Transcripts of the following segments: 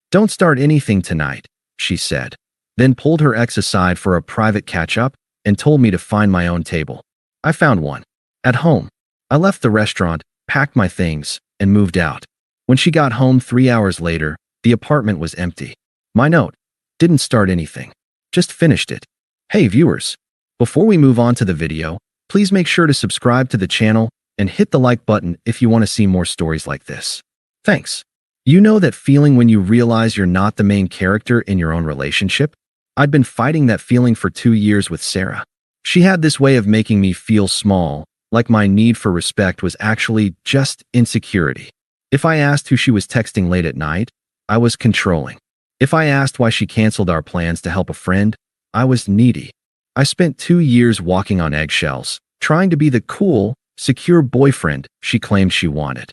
Don't start anything tonight, she said, then pulled her ex aside for a private catch-up and told me to find my own table. I found one. At home. I left the restaurant, packed my things, and moved out. When she got home 3 hours later, the apartment was empty. My note: didn't start anything. Just finished it. Hey viewers, before we move on to the video, please make sure to subscribe to the channel and hit the like button if you want to see more stories like this. Thanks. You know that feeling when you realize you're not the main character in your own relationship? I'd been fighting that feeling for 2 years with Sarah. She had this way of making me feel small, like my need for respect was actually just insecurity. If I asked who she was texting late at night, I was controlling. If I asked why she canceled our plans to help a friend, I was needy. I spent 2 years walking on eggshells, trying to be the cool, secure boyfriend she claimed she wanted.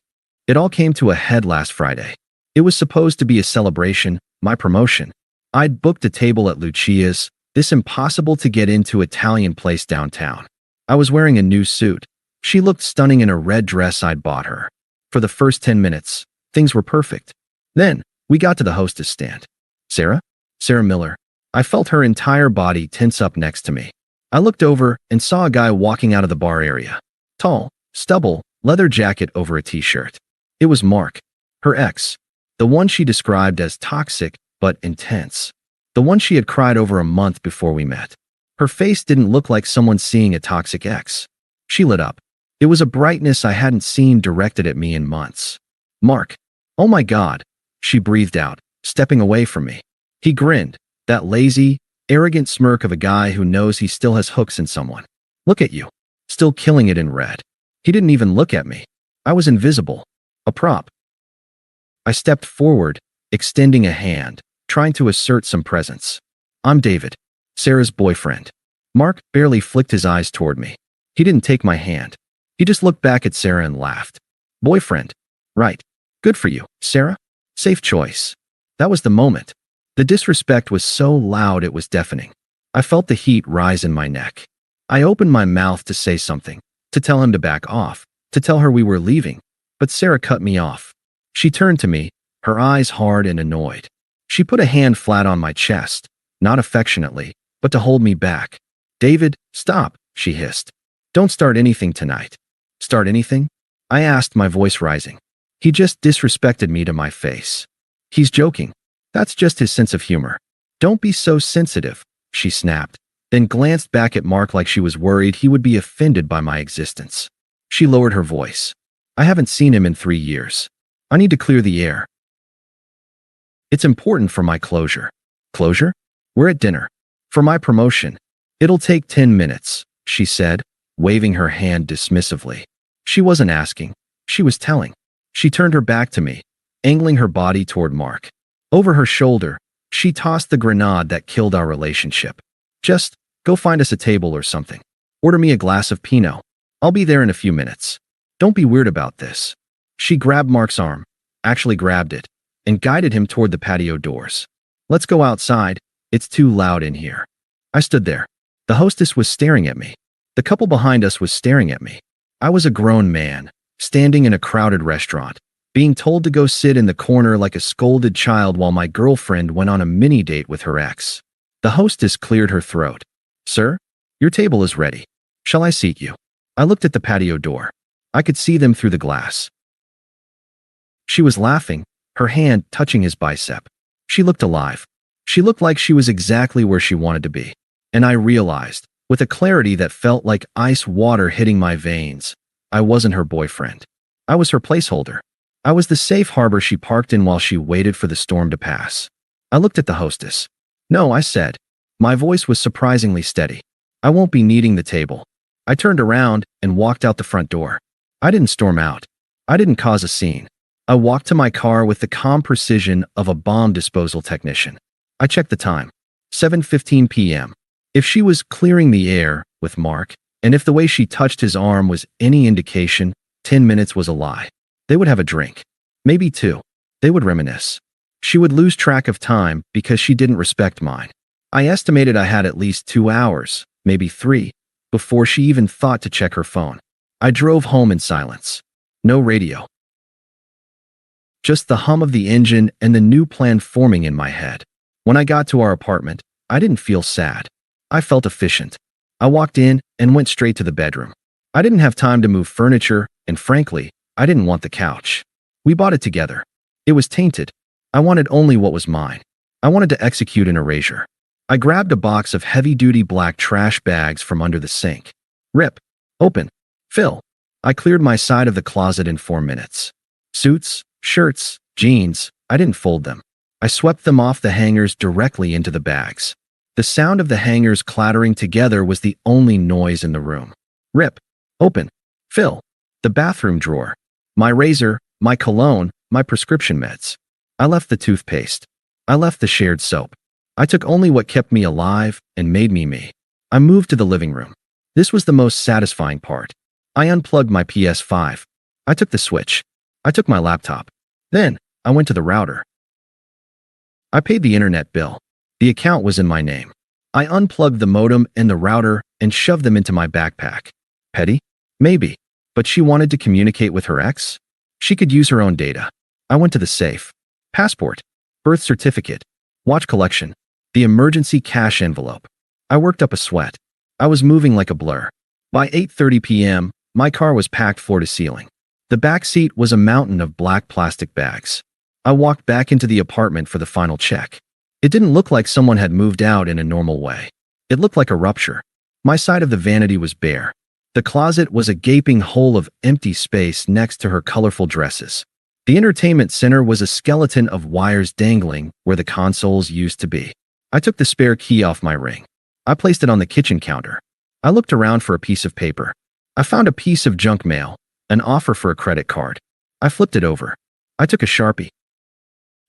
It all came to a head last Friday. It was supposed to be a celebration, my promotion. I'd booked a table at Lucia's, this impossible-to-get-into Italian place downtown. I was wearing a new suit. She looked stunning in a red dress I'd bought her. For the first 10 minutes, things were perfect. Then, we got to the hostess stand. Sarah? Sarah Miller. I felt her entire body tense up next to me. I looked over and saw a guy walking out of the bar area. Tall, stubble, leather jacket over a t-shirt. It was Mark, her ex. The one she described as toxic but intense. The one she had cried over a month before we met. Her face didn't look like someone seeing a toxic ex. She lit up. It was a brightness I hadn't seen directed at me in months. Mark. Oh my God, she breathed out, stepping away from me. He grinned, that lazy, arrogant smirk of a guy who knows he still has hooks in someone. Look at you. Still killing it in red. He didn't even look at me. I was invisible. A prop. I stepped forward, extending a hand, trying to assert some presence. I'm David, Sarah's boyfriend. Mark barely flicked his eyes toward me. He didn't take my hand. He just looked back at Sarah and laughed. Boyfriend. Right. Good for you, Sarah. Safe choice. That was the moment. The disrespect was so loud it was deafening. I felt the heat rise in my neck. I opened my mouth to say something, to tell him to back off, to tell her we were leaving, but Sarah cut me off. She turned to me, her eyes hard and annoyed. She put a hand flat on my chest, not affectionately, but to hold me back. David, stop, she hissed. Don't start anything tonight. Start anything? I asked, my voice rising. He just disrespected me to my face. He's joking. That's just his sense of humor. Don't be so sensitive, she snapped, then glanced back at Mark like she was worried he would be offended by my existence. She lowered her voice. I haven't seen him in 3 years. I need to clear the air. It's important for my closure. Closure? We're at dinner. For my promotion. It'll take 10 minutes, she said, waving her hand dismissively. She wasn't asking. She was telling. She turned her back to me, angling her body toward Mark. Over her shoulder, she tossed the grenade that killed our relationship. Just go find us a table or something. Order me a glass of Pinot. I'll be there in a few minutes. Don't be weird about this. She grabbed Mark's arm, actually grabbed it, and guided him toward the patio doors. Let's go outside. It's too loud in here. I stood there. The hostess was staring at me. The couple behind us was staring at me. I was a grown man, standing in a crowded restaurant, being told to go sit in the corner like a scolded child while my girlfriend went on a mini date with her ex. The hostess cleared her throat. Sir, your table is ready. Shall I seat you? I looked at the patio door. I could see them through the glass. She was laughing, her hand touching his bicep. She looked alive. She looked like she was exactly where she wanted to be. And I realized, with a clarity that felt like ice water hitting my veins, I wasn't her boyfriend. I was her placeholder. I was the safe harbor she parked in while she waited for the storm to pass. I looked at the hostess. No, I said. My voice was surprisingly steady. I won't be needing the table. I turned around and walked out the front door. I didn't storm out. I didn't cause a scene. I walked to my car with the calm precision of a bomb disposal technician. I checked the time. 7:15 p.m. If she was clearing the air with Mark, and if the way she touched his arm was any indication, 10 minutes was a lie. They would have a drink. Maybe 2. They would reminisce. She would lose track of time because she didn't respect mine. I estimated I had at least 2 hours, maybe 3, before she even thought to check her phone. I drove home in silence. No radio. Just the hum of the engine and the new plan forming in my head. When I got to our apartment, I didn't feel sad. I felt efficient. I walked in and went straight to the bedroom. I didn't have time to move furniture, and frankly, I didn't want the couch. We bought it together. It was tainted. I wanted only what was mine. I wanted to execute an erasure. I grabbed a box of heavy-duty black trash bags from under the sink. Rip. Open. Fill. I cleared my side of the closet in 4 minutes. Suits, shirts, jeans, I didn't fold them. I swept them off the hangers directly into the bags. The sound of the hangers clattering together was the only noise in the room. Rip. Open. Fill. The bathroom drawer. My razor, my cologne, my prescription meds. I left the toothpaste. I left the shared soap. I took only what kept me alive and made me me. I moved to the living room. This was the most satisfying part. I unplugged my PS5. I took the switch. I took my laptop. Then, I went to the router. I paid the internet bill. The account was in my name. I unplugged the modem and the router and shoved them into my backpack. Petty? Maybe. But she wanted to communicate with her ex? She could use her own data. I went to the safe. Passport. Birth certificate. Watch collection. The emergency cash envelope. I worked up a sweat. I was moving like a blur. By 8:30 p.m., my car was packed floor to ceiling. The back seat was a mountain of black plastic bags. I walked back into the apartment for the final check. It didn't look like someone had moved out in a normal way. It looked like a rupture. My side of the vanity was bare. The closet was a gaping hole of empty space next to her colorful dresses. The entertainment center was a skeleton of wires dangling where the consoles used to be. I took the spare key off my ring. I placed it on the kitchen counter. I looked around for a piece of paper. I found a piece of junk mail, an offer for a credit card. I flipped it over. I took a Sharpie.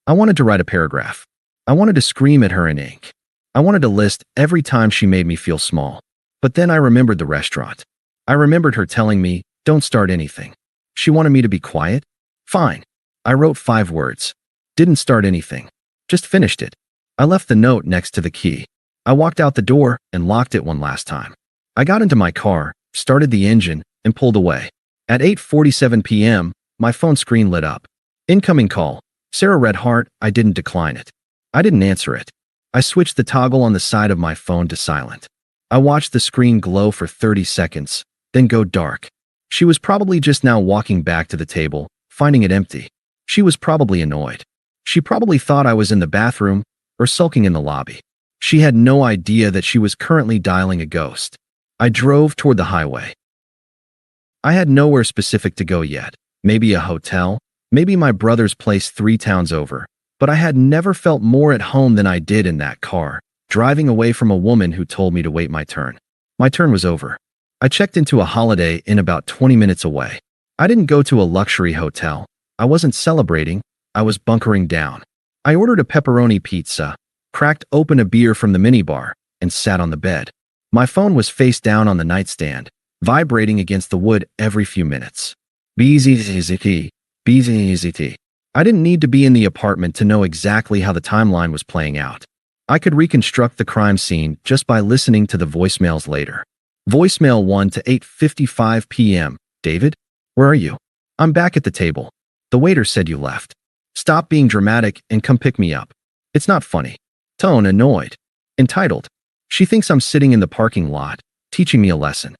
I wanted to write a paragraph. I wanted to scream at her in ink. I wanted to list every time she made me feel small. But then I remembered the restaurant. I remembered her telling me, don't start anything. She wanted me to be quiet? Fine. I wrote 5 words. Didn't start anything. Just finished it. I left the note next to the key. I walked out the door and locked it one last time. I got into my car, started the engine, and pulled away. At 8:47 p.m., my phone screen lit up. Incoming call. Sarah Redhart. I didn't decline it. I didn't answer it. I switched the toggle on the side of my phone to silent. I watched the screen glow for 30 seconds, then go dark. She was probably just now walking back to the table, finding it empty. She was probably annoyed. She probably thought I was in the bathroom or sulking in the lobby. She had no idea that she was currently dialing a ghost. I drove toward the highway. I had nowhere specific to go yet. Maybe a hotel, maybe my brother's place 3 towns over. But I had never felt more at home than I did in that car, driving away from a woman who told me to wait my turn. My turn was over. I checked into a Holiday Inn about 20 minutes away. I didn't go to a luxury hotel. I wasn't celebrating. I was bunkering down. I ordered a pepperoni pizza, cracked open a beer from the minibar, and sat on the bed. My phone was face down on the nightstand, vibrating against the wood every few minutes. BZZT. I didn't need to be in the apartment to know exactly how the timeline was playing out. I could reconstruct the crime scene just by listening to the voicemails later. Voicemail 1 to 8:55 p.m. David? Where are you? I'm back at the table. The waiter said you left. Stop being dramatic and come pick me up. It's not funny. Tone annoyed. Entitled. She thinks I'm sitting in the parking lot, teaching me a lesson.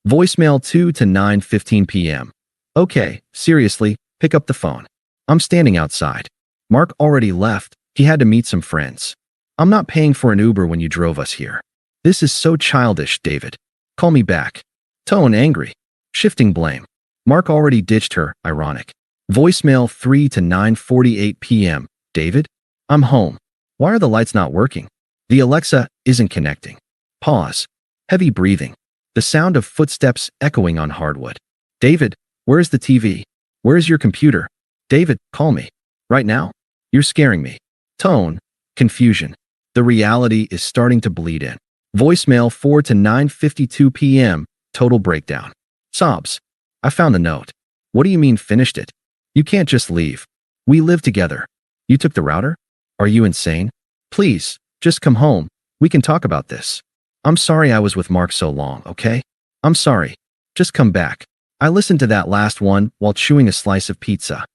Voicemail 2 to 9:15 p.m. Okay, seriously, pick up the phone. I'm standing outside. Mark already left. He had to meet some friends. I'm not paying for an Uber when you drove us here. This is so childish, David. Call me back. Tone angry. Shifting blame. Mark already ditched her, ironic. Voicemail 3 to 9:48 p.m. David? I'm home. Why are the lights not working? The Alexa isn't connecting. Pause. Heavy breathing. The sound of footsteps echoing on hardwood. David, where's the TV? Where's your computer? David, call me. Right now? You're scaring me. Tone. Confusion. The reality is starting to bleed in. Voicemail 4 to 9:52 p.m. Total breakdown. Sobs. I found the note. What do you mean finished it? You can't just leave. We live together. You took the router? Are you insane? Please, just come home. We can talk about this. I'm sorry I was with Mark so long, okay? I'm sorry. Just come back. I listened to that last one while chewing a slice of pizza.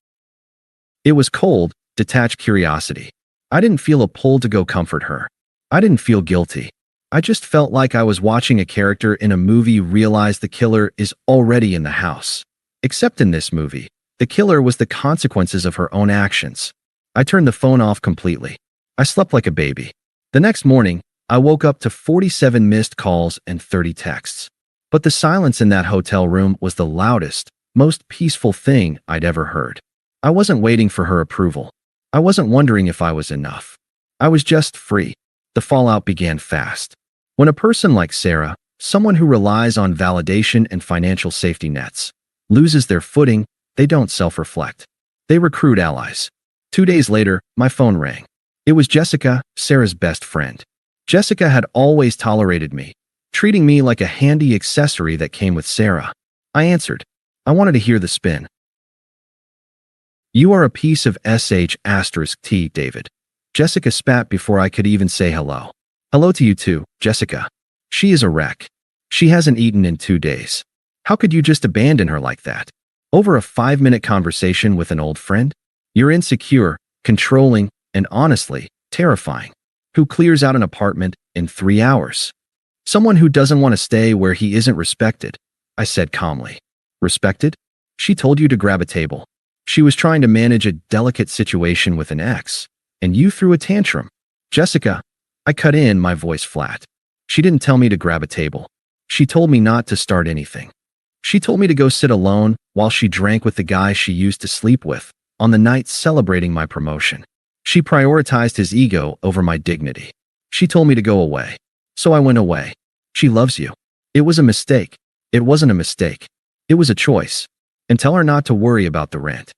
It was cold, detached curiosity. I didn't feel a pull to go comfort her. I didn't feel guilty. I just felt like I was watching a character in a movie realize the killer is already in the house. Except in this movie, the killer was the consequences of her own actions. I turned the phone off completely. I slept like a baby. The next morning, I woke up to 47 missed calls and 30 texts. But the silence in that hotel room was the loudest, most peaceful thing I'd ever heard. I wasn't waiting for her approval. I wasn't wondering if I was enough. I was just free. The fallout began fast. When a person like Sarah, someone who relies on validation and financial safety nets, loses their footing, they don't self-reflect. They recruit allies. 2 days later, my phone rang. It was Jessica, Sarah's best friend. Jessica had always tolerated me, treating me like a handy accessory that came with Sarah. I answered. I wanted to hear the spin. "You are a piece of sh*t, David." Jessica spat before I could even say hello. "Hello to you too, Jessica." "She is a wreck. She hasn't eaten in 2 days. How could you just abandon her like that? Over a 5-minute conversation with an old friend? You're insecure, controlling, and honestly, terrifying. Who clears out an apartment in 3 hours? Someone who doesn't want to stay where he isn't respected," I said calmly. "Respected? She told you to grab a table. She was trying to manage a delicate situation with an ex, and you threw a tantrum." "Jessica," I cut in, my voice flat. "She didn't tell me to grab a table. She told me not to start anything. She told me to go sit alone while she drank with the guy she used to sleep with on the night celebrating my promotion. She prioritized his ego over my dignity. She told me to go away. So I went away. She loves you. It was a mistake. It wasn't a mistake. It was a choice. And tell her not to worry about the rent.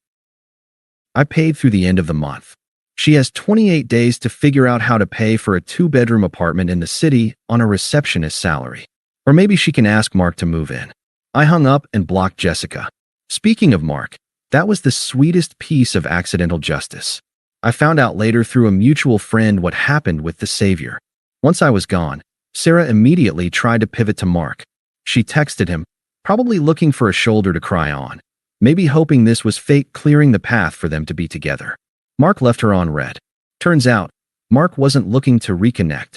I paid through the end of the month. She has 28 days to figure out how to pay for a 2-bedroom apartment in the city on a receptionist salary. Or maybe she can ask Mark to move in." I hung up and blocked Jessica. Speaking of Mark, that was the sweetest piece of accidental justice. I found out later through a mutual friend what happened with the savior. Once I was gone, Sarah immediately tried to pivot to Mark. She texted him, probably looking for a shoulder to cry on, maybe hoping this was fate clearing the path for them to be together. Mark left her on red. Turns out, Mark wasn't looking to reconnect.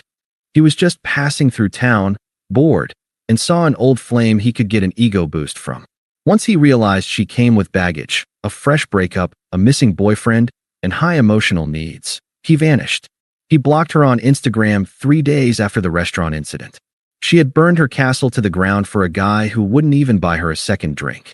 He was just passing through town, bored, and saw an old flame he could get an ego boost from. Once he realized she came with baggage, a fresh breakup, a missing boyfriend, and high emotional needs, he vanished. He blocked her on Instagram 3 days after the restaurant incident. She had burned her castle to the ground for a guy who wouldn't even buy her a second drink.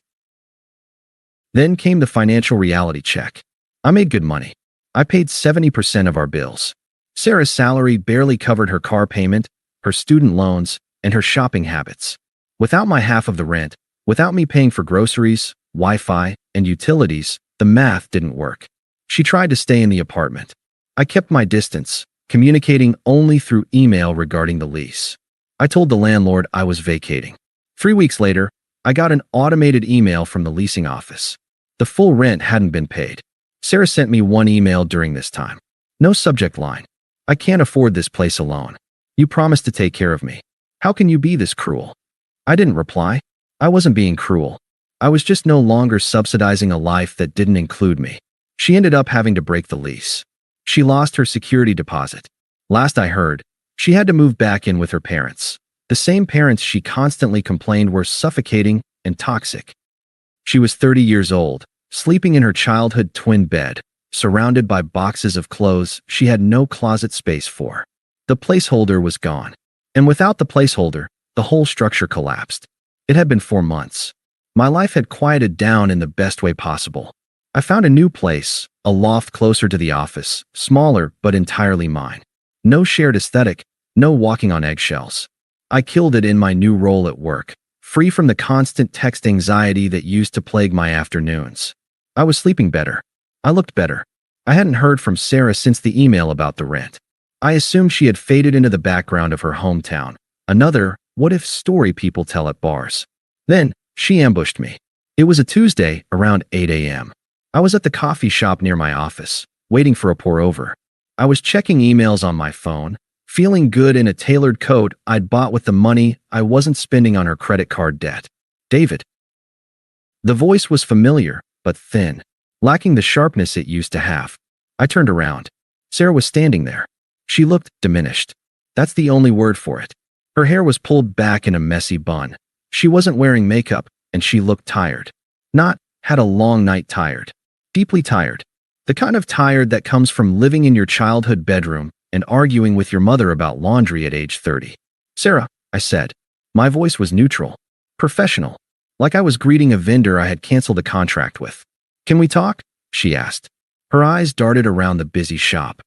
Then came the financial reality check. I made good money. I paid 70% of our bills. Sarah's salary barely covered her car payment, her student loans, and her shopping habits. Without my half of the rent, without me paying for groceries, Wi-Fi, and utilities, the math didn't work. She tried to stay in the apartment. I kept my distance, communicating only through email regarding the lease. I told the landlord I was vacating. 3 weeks later, I got an automated email from the leasing office. The full rent hadn't been paid. Sarah sent me one email during this time. No subject line. "I can't afford this place alone. You promised to take care of me. How can you be this cruel?" I didn't reply. I wasn't being cruel. I was just no longer subsidizing a life that didn't include me. She ended up having to break the lease. She lost her security deposit. Last I heard, she had to move back in with her parents. The same parents she constantly complained were suffocating and toxic. She was 30 years old, sleeping in her childhood twin bed, surrounded by boxes of clothes she had no closet space for. The placeholder was gone. And without the placeholder, the whole structure collapsed. It had been 4 months. My life had quieted down in the best way possible. I found a new place, a loft closer to the office, smaller but entirely mine. No shared aesthetic, no walking on eggshells. I killed it in my new role at work, free from the constant text anxiety that used to plague my afternoons. I was sleeping better. I looked better. I hadn't heard from Sarah since the email about the rent. I assumed she had faded into the background of her hometown. Another what-if story people tell at bars. Then, she ambushed me. It was a Tuesday, around 8 a.m. I was at the coffee shop near my office, waiting for a pour-over. I was checking emails on my phone, feeling good in a tailored coat I'd bought with the money I wasn't spending on her credit card debt. "David." The voice was familiar, but thin. lacking the sharpness it used to have. I turned around. Sarah was standing there. She looked diminished. That's the only word for it. Her hair was pulled back in a messy bun. She wasn't wearing makeup, and she looked tired. Not, had a long night tired. Deeply tired. The kind of tired that comes from living in your childhood bedroom and arguing with your mother about laundry at age 30. Sarah, I said. My voice was neutral. Professional. Like I was greeting a vendor I had canceled a contract with. Can we talk? She asked. Her eyes darted around the busy shop.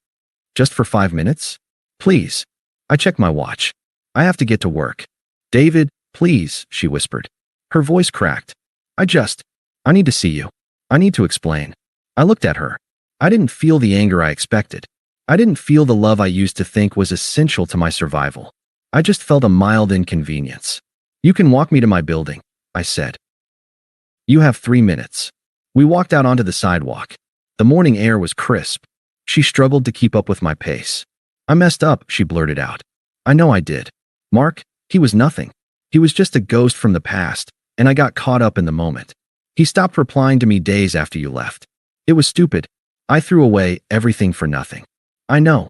Just for 5 minutes? Please. I checked my watch. I have to get to work. David, please, she whispered. Her voice cracked. I need to see you. I need to explain. I looked at her. I didn't feel the anger I expected. I didn't feel the love I used to think was essential to my survival. I just felt a mild inconvenience. You can walk me to my building, I said. You have 3 minutes. We walked out onto the sidewalk. The morning air was crisp. She struggled to keep up with my pace. I messed up, she blurted out. I know I did. Mark, he was nothing. He was just a ghost from the past, and I got caught up in the moment. He stopped replying to me days after you left. It was stupid. I threw away everything for nothing. I know,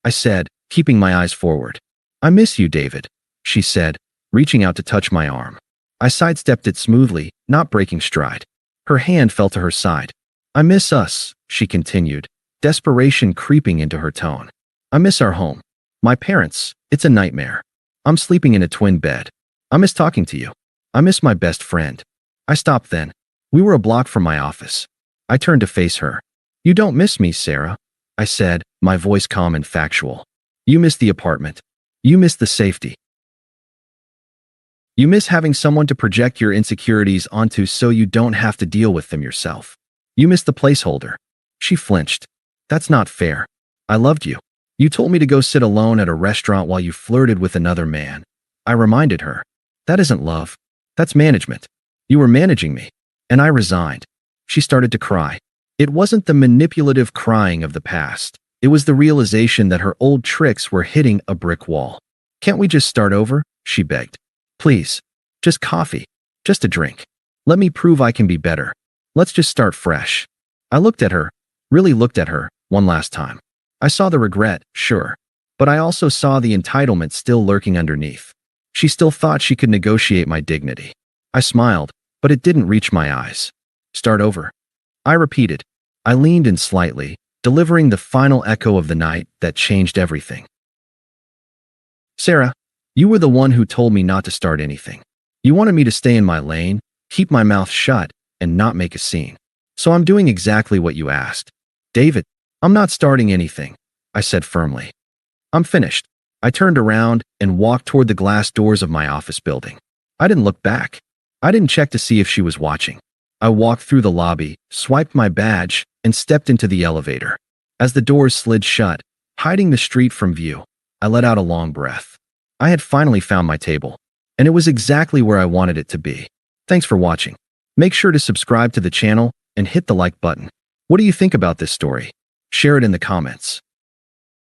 I said, keeping my eyes forward. I miss you, David, she said, reaching out to touch my arm. I sidestepped it smoothly, not breaking stride. Her hand fell to her side. I miss us, she continued, desperation creeping into her tone. I miss our home. My parents, it's a nightmare. I'm sleeping in a twin bed. I miss talking to you. I miss my best friend. I stopped then. We were a block from my office. I turned to face her. You don't miss me, Sarah, I said, my voice calm and factual. You miss the apartment. You miss the safety. You miss having someone to project your insecurities onto so you don't have to deal with them yourself. You miss the placeholder. She flinched. That's not fair. I loved you. You told me to go sit alone at a restaurant while you flirted with another man. I reminded her. That isn't love. That's management. You were managing me. And I resigned. She started to cry. It wasn't the manipulative crying of the past. It was the realization that her old tricks were hitting a brick wall. Can't we just start over? She begged. Please. Just coffee. Just a drink. Let me prove I can be better. Let's just start fresh. I looked at her, really looked at her, one last time. I saw the regret, sure. But I also saw the entitlement still lurking underneath. She still thought she could negotiate my dignity. I smiled, but it didn't reach my eyes. Start over. I repeated. I leaned in slightly, delivering the final echo of the night that changed everything. Sarah, you were the one who told me not to start anything. You wanted me to stay in my lane, keep my mouth shut, and not make a scene. So I'm doing exactly what you asked. David, I'm not starting anything, I said firmly. I'm finished. I turned around and walked toward the glass doors of my office building. I didn't look back. I didn't check to see if she was watching. I walked through the lobby, swiped my badge, and stepped into the elevator. As the doors slid shut, hiding the street from view, I let out a long breath. I had finally found my table, and it was exactly where I wanted it to be. Thanks for watching. Make sure to subscribe to the channel and hit the like button. What do you think about this story? Share it in the comments.